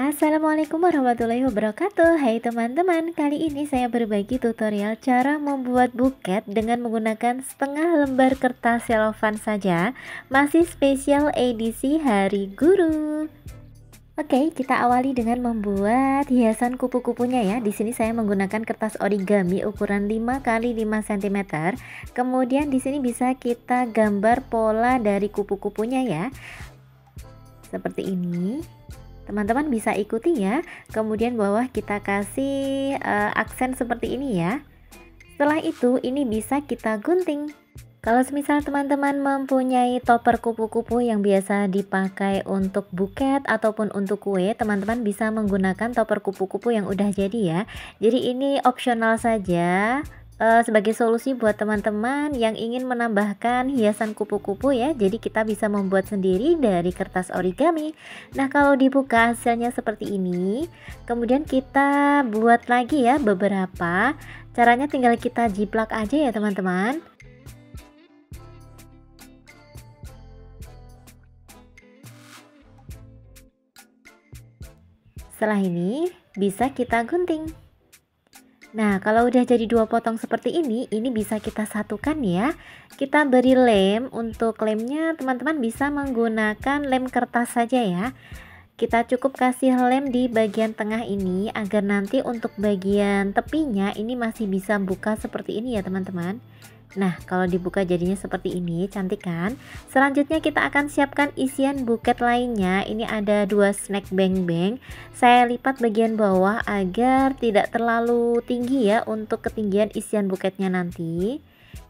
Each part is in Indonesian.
Assalamualaikum warahmatullahi wabarakatuh. Hai teman-teman, kali ini saya berbagi tutorial cara membuat buket dengan menggunakan setengah lembar kertas selofan saja. Masih spesial edisi Hari Guru. Oke, kita awali dengan membuat hiasan kupu-kupunya ya. Di sini saya menggunakan kertas origami ukuran 5 x 5 cm. Kemudian di sini bisa kita gambar pola dari kupu-kupunya ya. Seperti ini. Teman-teman bisa ikuti ya. Kemudian bawah kita kasih aksen seperti ini ya. Setelah itu ini bisa kita gunting. Kalau misal teman-teman mempunyai topper kupu-kupu yang biasa dipakai untuk buket ataupun untuk kue, teman-teman bisa menggunakan topper kupu-kupu yang udah jadi ya. Jadi ini opsional saja. Sebagai solusi buat teman-teman yang ingin menambahkan hiasan kupu-kupu ya, jadi kita bisa membuat sendiri dari kertas origami. Nah, kalau dibuka hasilnya seperti ini. Kemudian kita buat lagi ya beberapa. Caranya tinggal kita jiplak aja ya teman-teman. Setelah ini bisa kita gunting. Nah, kalau udah jadi dua potong seperti ini bisa kita satukan ya. Kita beri lem. Untuk lemnya teman-teman bisa menggunakan lem kertas saja ya. Kita cukup kasih lem di bagian tengah ini agar nanti untuk bagian tepinya ini masih bisa buka seperti ini ya teman-teman. Nah, kalau dibuka jadinya seperti ini, cantik kan? Selanjutnya kita akan siapkan isian buket lainnya. Ini ada 2 snack beng-beng. Saya lipat bagian bawah agar tidak terlalu tinggi ya untuk ketinggian isian buketnya nanti.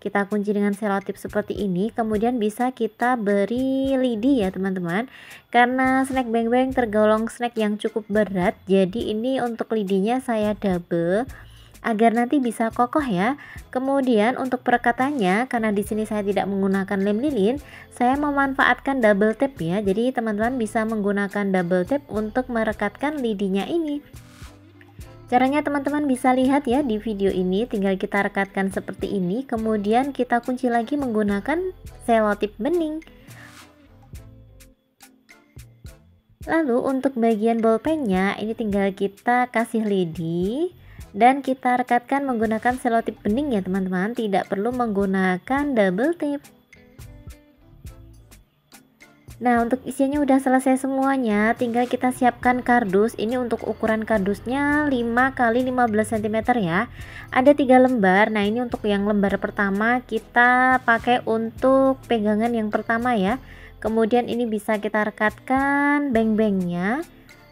Kita kunci dengan selotip seperti ini. Kemudian bisa kita beri lidi ya teman-teman. Karena snack beng-beng tergolong snack yang cukup berat, jadi ini untuk lidinya saya double agar nanti bisa kokoh ya. Kemudian untuk perekatannya, karena di sini saya tidak menggunakan lem lilin, saya memanfaatkan double tape ya. Jadi teman-teman bisa menggunakan double tape untuk merekatkan lidinya ini. Caranya teman-teman bisa lihat ya di video ini, tinggal kita rekatkan seperti ini. Kemudian kita kunci lagi menggunakan selotip bening. Lalu untuk bagian bolpennya ini tinggal kita kasih lidi dan kita rekatkan menggunakan selotip bening ya teman-teman, tidak perlu menggunakan double tape. Nah, untuk isiannya udah selesai semuanya, tinggal kita siapkan kardus. Ini untuk ukuran kardusnya 5 x 15 cm ya. Ada 3 lembar. Nah, ini untuk yang lembar pertama kita pakai untuk pegangan yang pertama ya. Kemudian ini bisa kita rekatkan beng-bengnya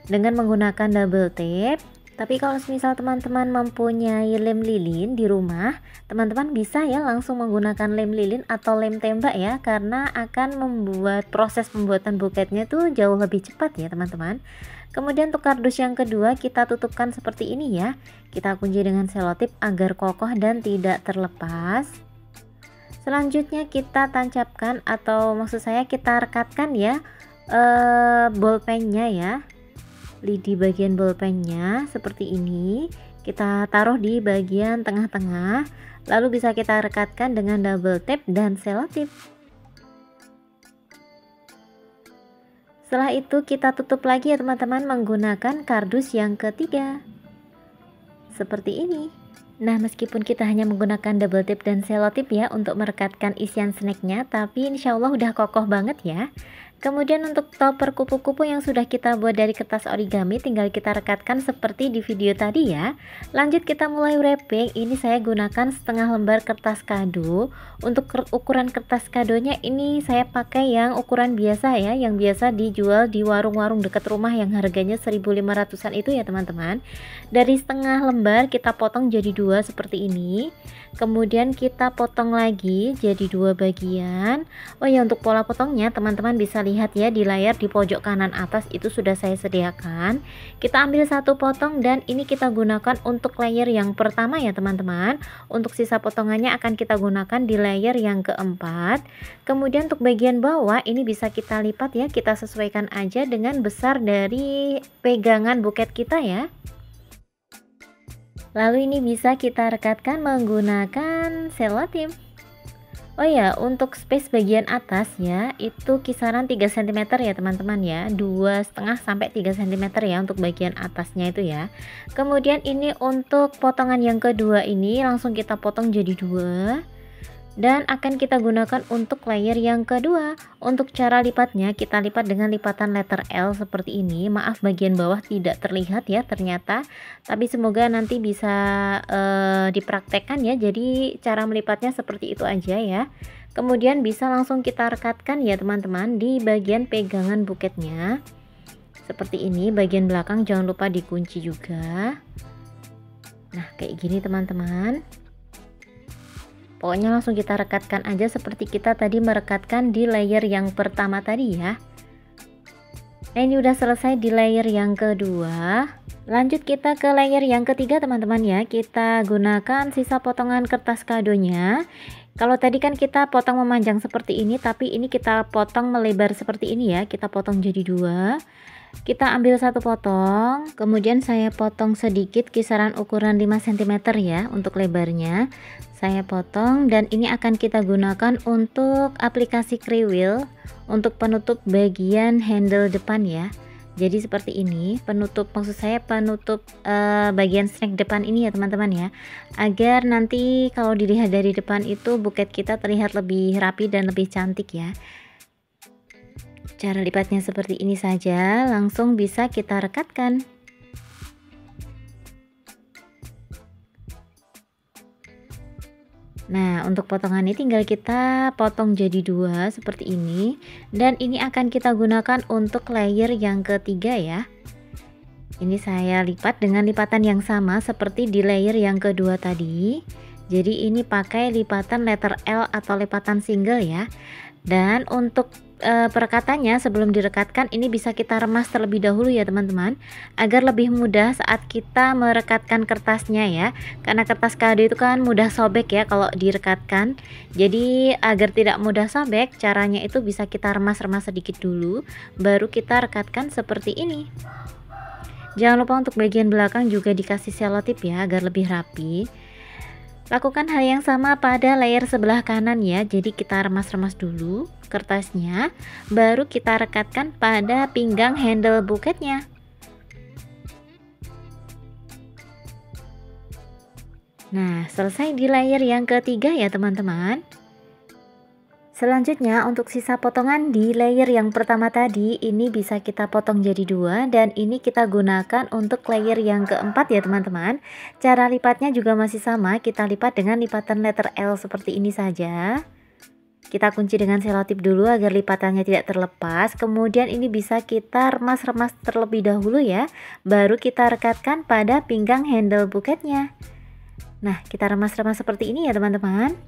dengan menggunakan double tape. Tapi kalau misal teman-teman mempunyai lem lilin di rumah, teman-teman bisa ya langsung menggunakan lem lilin atau lem tembak ya, karena akan membuat proses pembuatan buketnya tuh jauh lebih cepat ya teman-teman. Kemudian untuk kardus yang kedua kita tutupkan seperti ini ya. Kita kunci dengan selotip agar kokoh dan tidak terlepas. Selanjutnya kita tancapkan atau maksud saya kita rekatkan ya bolpennya ya. Lidi bagian bolpennya seperti ini kita taruh di bagian tengah-tengah, lalu bisa kita rekatkan dengan double tape dan selotip. Setelah itu kita tutup lagi ya teman-teman menggunakan kardus yang ketiga seperti ini. Nah, meskipun kita hanya menggunakan double tape dan selotip ya untuk merekatkan isian snacknya, tapi insya Allah udah kokoh banget ya. Kemudian untuk topper kupu-kupu yang sudah kita buat dari kertas origami tinggal kita rekatkan seperti di video tadi ya. Lanjut kita mulai wrapping. Ini saya gunakan setengah lembar kertas kado. Untuk ukuran kertas kadonya ini saya pakai yang ukuran biasa ya, yang biasa dijual di warung-warung dekat rumah yang harganya 1.500-an itu ya teman-teman. Dari setengah lembar kita potong jadi 2 seperti ini. Kemudian kita potong lagi jadi 2 bagian. Oh ya, untuk pola potongnya teman-teman bisa lihat ya di layar di pojok kanan atas itu sudah saya sediakan. Kita ambil satu potong dan ini kita gunakan untuk layer yang pertama ya teman-teman. Untuk sisa potongannya akan kita gunakan di layer yang keempat. Kemudian untuk bagian bawah ini bisa kita lipat ya, kita sesuaikan aja dengan besar dari pegangan buket kita ya. Lalu ini bisa kita rekatkan menggunakan selotip. Oh ya, untuk space bagian atas ya, itu kisaran 3 cm ya teman-teman ya, 2,5 sampai 3 cm ya untuk bagian atasnya itu ya. Kemudian ini untuk potongan yang kedua ini langsung kita potong jadi dua, dan akan kita gunakan untuk layer yang kedua. Untuk cara lipatnya, kita lipat dengan lipatan letter L seperti ini. Maaf bagian bawah tidak terlihat ya ternyata, tapi semoga nanti bisa dipraktekkan ya. Jadi cara melipatnya seperti itu aja ya. Kemudian bisa langsung kita rekatkan ya teman-teman di bagian pegangan buketnya seperti ini. Bagian belakang jangan lupa dikunci juga. Nah kayak gini teman-teman. Pokoknya langsung kita rekatkan aja seperti kita tadi merekatkan di layer yang pertama tadi ya. Nah ini udah selesai di layer yang kedua. Lanjut kita ke layer yang ketiga teman-teman ya. Kita gunakan sisa potongan kertas kadonya. Kalau tadi kan kita potong memanjang seperti ini, tapi ini kita potong melebar seperti ini ya. Kita potong jadi dua. Kita ambil satu potong, kemudian saya potong sedikit kisaran ukuran 5 cm ya untuk lebarnya. Saya potong dan ini akan kita gunakan untuk aplikasi kriwil untuk penutup bagian handle depan ya. Jadi seperti ini, penutup, maksud saya penutup bagian snack depan ini ya teman-teman ya, agar nanti kalau dilihat dari depan itu buket kita terlihat lebih rapi dan lebih cantik ya. Cara lipatnya seperti ini saja, langsung bisa kita rekatkan. Nah untuk potongan ini tinggal kita potong jadi dua seperti ini, dan ini akan kita gunakan untuk layer yang ketiga ya. Ini saya lipat dengan lipatan yang sama seperti di layer yang kedua tadi. Jadi ini pakai lipatan letter L atau lipatan single ya. Dan untuk perekatannya sebelum direkatkan ini bisa kita remas terlebih dahulu ya teman-teman, agar lebih mudah saat kita merekatkan kertasnya ya, karena kertas kado itu kan mudah sobek ya kalau direkatkan. Jadi agar tidak mudah sobek, caranya itu bisa kita remas-remas sedikit dulu baru kita rekatkan seperti ini. Jangan lupa untuk bagian belakang juga dikasih selotip ya agar lebih rapi. Lakukan hal yang sama pada layer sebelah kanan ya. Jadi kita remas-remas dulu kertasnya, baru kita rekatkan pada pinggang handle buketnya. Nah selesai di layer yang ketiga ya teman-teman. Selanjutnya untuk sisa potongan di layer yang pertama tadi ini bisa kita potong jadi dua, dan ini kita gunakan untuk layer yang keempat ya teman-teman. Cara lipatnya juga masih sama, kita lipat dengan lipatan letter L seperti ini saja. Kita kunci dengan selotip dulu agar lipatannya tidak terlepas. Kemudian ini bisa kita remas-remas terlebih dahulu ya, baru kita rekatkan pada pinggang handle buketnya. Nah kita remas-remas seperti ini ya teman-teman.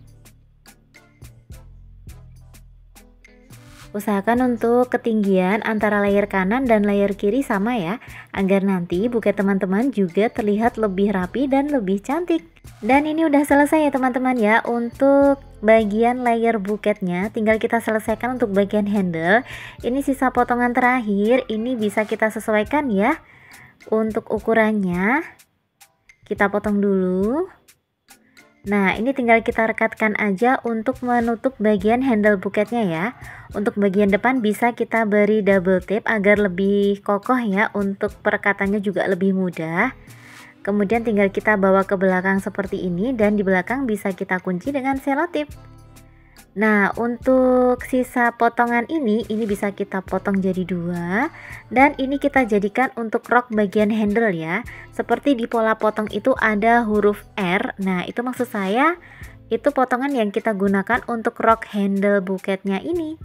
Usahakan untuk ketinggian antara layer kanan dan layer kiri sama ya, agar nanti buket teman-teman juga terlihat lebih rapi dan lebih cantik. Dan ini udah selesai ya teman-teman ya untuk bagian layer buketnya. Tinggal kita selesaikan untuk bagian handle. Ini sisa potongan terakhir, ini bisa kita sesuaikan ya. Untuk ukurannya kita potong dulu. Nah ini tinggal kita rekatkan aja untuk menutup bagian handle buketnya ya. Untuk bagian depan bisa kita beri double tape agar lebih kokoh ya, untuk perekatannya juga lebih mudah. Kemudian tinggal kita bawa ke belakang seperti ini, dan di belakang bisa kita kunci dengan selotip. Nah untuk sisa potongan ini bisa kita potong jadi dua, dan ini kita jadikan untuk rok bagian handle ya. Seperti di pola potong itu ada huruf R, nah itu maksud saya itu potongan yang kita gunakan untuk rok handle buketnya ini.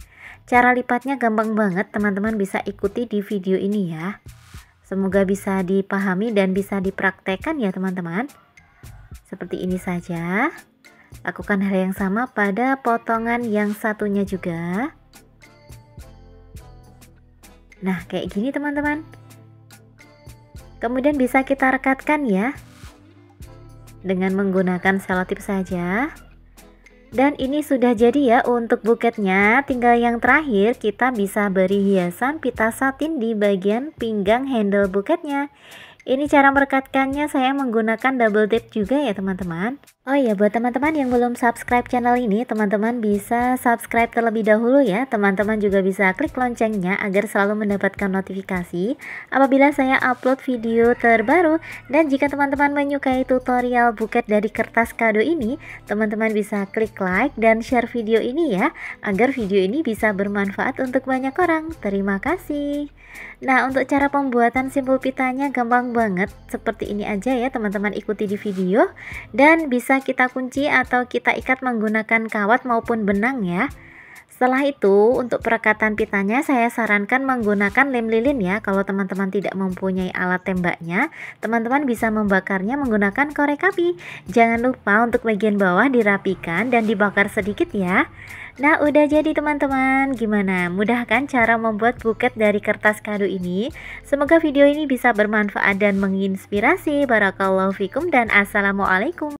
Cara lipatnya gampang banget, teman-teman bisa ikuti di video ini ya. Semoga bisa dipahami dan bisa dipraktekkan ya teman-teman. Seperti ini saja. Lakukan hal yang sama pada potongan yang satunya juga. Nah kayak gini teman-teman. Kemudian bisa kita rekatkan ya dengan menggunakan selotip saja. Dan ini sudah jadi ya untuk buketnya. Tinggal yang terakhir kita bisa beri hiasan pita satin di bagian pinggang handle buketnya. Ini cara merekatkannya saya menggunakan double tape juga ya teman-teman. Oh iya, buat teman-teman yang belum subscribe channel ini, teman-teman bisa subscribe terlebih dahulu ya. Teman-teman juga bisa klik loncengnya agar selalu mendapatkan notifikasi apabila saya upload video terbaru. Dan jika teman-teman menyukai tutorial buket dari kertas kado ini, teman-teman bisa klik like dan share video ini ya, agar video ini bisa bermanfaat untuk banyak orang. Terima kasih. Nah, untuk cara pembuatan simpul pitanya gampang banget. Seperti ini aja ya, teman-teman ikuti di video. Dan bisa kita kunci atau kita ikat menggunakan kawat maupun benang ya. Setelah itu, untuk perekatan pitanya saya sarankan menggunakan lem lilin ya. Kalau teman-teman tidak mempunyai alat tembaknya, teman-teman bisa membakarnya menggunakan korek api. Jangan lupa untuk bagian bawah dirapikan dan dibakar sedikit ya. Nah, udah jadi teman-teman. Gimana? Mudah kan cara membuat buket dari kertas kado ini? Semoga video ini bisa bermanfaat dan menginspirasi. Barakallahu fikum dan assalamualaikum.